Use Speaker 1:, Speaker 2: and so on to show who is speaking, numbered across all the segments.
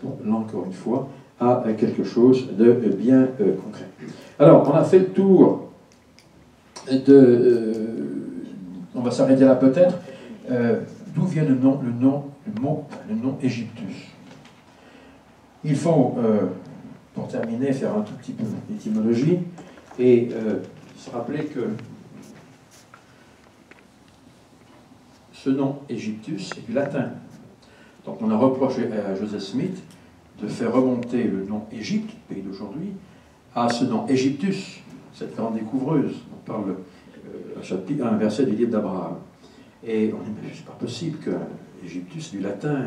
Speaker 1: correspond, là encore une fois, à quelque chose de bien concret. Alors, on a fait le tour de... on va s'arrêter là peut-être. D'où vient le nom Égyptus? Il faut, pour terminer, faire un tout petit peu d'étymologie et se rappeler que ce nom Égyptus est du latin. Donc on a reproché à Joseph Smith de faire remonter le nom Égypte, pays d'aujourd'hui, à ce nom Égyptus, cette grande découvreuse. On parle un verset du livre d'Abraham. Et on dit, mais c'est pas possible que Égyptus, du latin,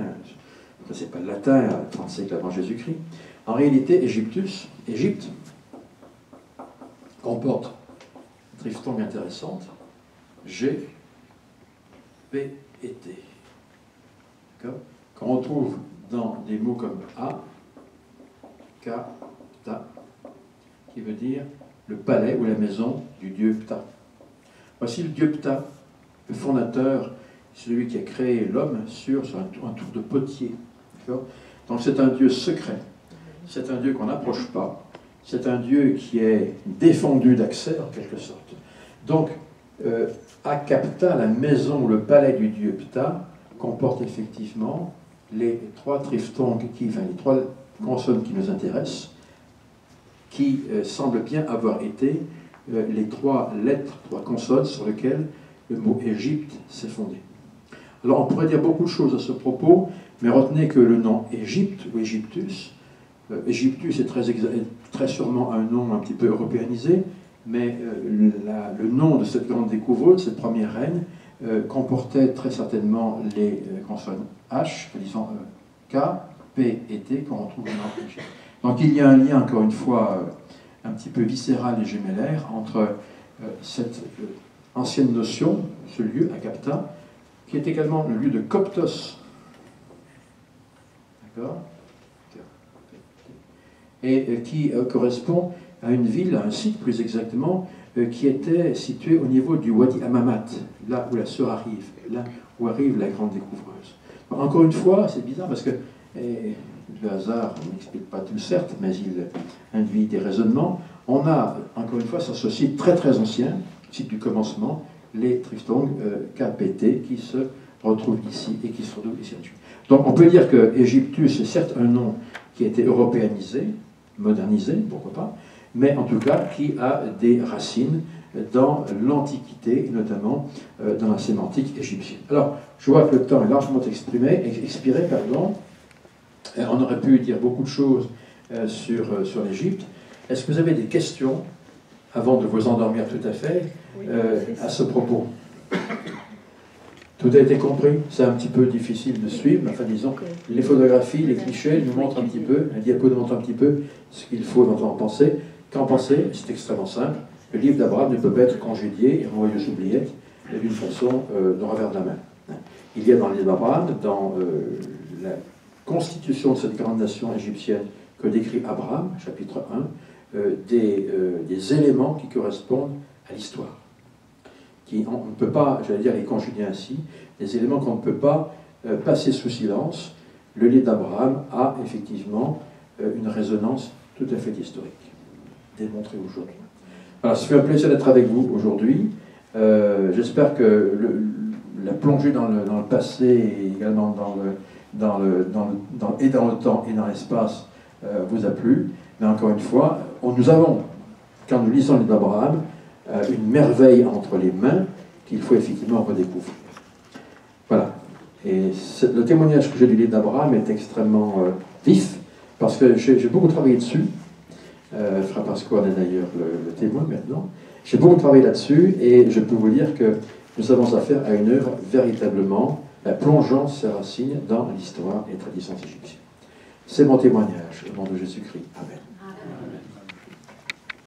Speaker 1: c'est pas le latin, 30 siècles avant Jésus-Christ. En réalité, Égyptus, Égypte, comporte une triphtongue intéressante, G, P et T. Qu'on retrouve dans des mots comme A, K, Ta, qui veut dire le palais ou la maison du dieu Ptah. Voici le dieu Ptah, le fondateur, celui qui a créé l'homme sur un tour de potier. Donc c'est un dieu secret, c'est un dieu qu'on n'approche pas, c'est un dieu qui est défendu d'accès en quelque sorte. Donc, Akapta, la maison ou le palais du dieu Ptah, comporte effectivement les trois triphtongues, les trois consonnes qui nous intéressent, qui semblent bien avoir été les trois lettres, trois consonnes sur lesquelles le mot Égypte s'est fondé. Alors on pourrait dire beaucoup de choses à ce propos, mais retenez que le nom Égypte ou Égyptus, Égyptus est très sûrement un nom un petit peu européanisé, mais le nom de cette grande découvreuse, cette première reine, comportait très certainement les consonnes H, disons K, P et T qu'on retrouve dans l'Égypte. Donc il y a un lien, encore une fois, un petit peu viscéral et gémellaire entre cette ancienne notion, ce lieu, Akapta, qui est également le lieu de Coptos, d'accord, et qui correspond à une ville, à un site plus exactement, qui était situé au niveau du Wadi Hammamat, là où la sœur arrive, là où arrive la grande découvreuse. Encore une fois, c'est bizarre parce que le hasard n'explique pas tout, certes, mais il induit des raisonnements. On a, encore une fois, sur ce site très très ancien, site du commencement, les triphtongues KPT qui se retrouvent ici et qui se retrouvent ici. Donc on peut dire que Égyptus est certes un nom qui a été européanisé, modernisé, pourquoi pas, mais en tout cas qui a des racines dans l'Antiquité, et notamment dans la sémantique égyptienne. Alors, je vois que le temps est largement expiré, pardon. On aurait pu dire beaucoup de choses sur l'Égypte. Est-ce que vous avez des questions, avant de vous endormir tout à fait, à ce propos? Tout a été compris? C'est un petit peu difficile de suivre, mais enfin disons, les photographies, les clichés nous montrent un petit peu, la diapo nous montre un petit peu ce qu'il faut en penser. Qu'en penser? C'est extrêmement simple. Le livre d'Abraham ne peut pas être congédié et renvoyé aux oubliettes d'une façon de revers de la main. Il y a dans le livre d'Abraham, dans la constitution de cette grande nation égyptienne que décrit Abraham, chapitre 1, des éléments qui correspondent à l'histoire. On ne peut pas, j'allais dire, les conjuguer ainsi, des éléments qu'on ne peut pas passer sous silence. Le livre d'Abraham a effectivement une résonance tout à fait historique, démontrée aujourd'hui. Voilà, ça fait un plaisir d'être avec vous aujourd'hui. J'espère que la plongée dans le passé et également dans le temps et dans l'espace vous a plu. Mais encore une fois, nous avons, quand nous lisons le livre d'Abraham, une merveille entre les mains qu'il faut effectivement redécouvrir. Voilà. Et le témoignage que j'ai du livre d'Abraham est extrêmement vif, parce que j'ai beaucoup travaillé dessus. Frère Pasquale est d'ailleurs le témoin maintenant. J'ai beaucoup travaillé là-dessus, et je peux vous dire que nous avons affaire à une œuvre véritablement plongeant ses racines dans l'histoire et les traditions égyptiennes. C'est mon témoignage, au nom de Jésus-Christ. Amen. Amen.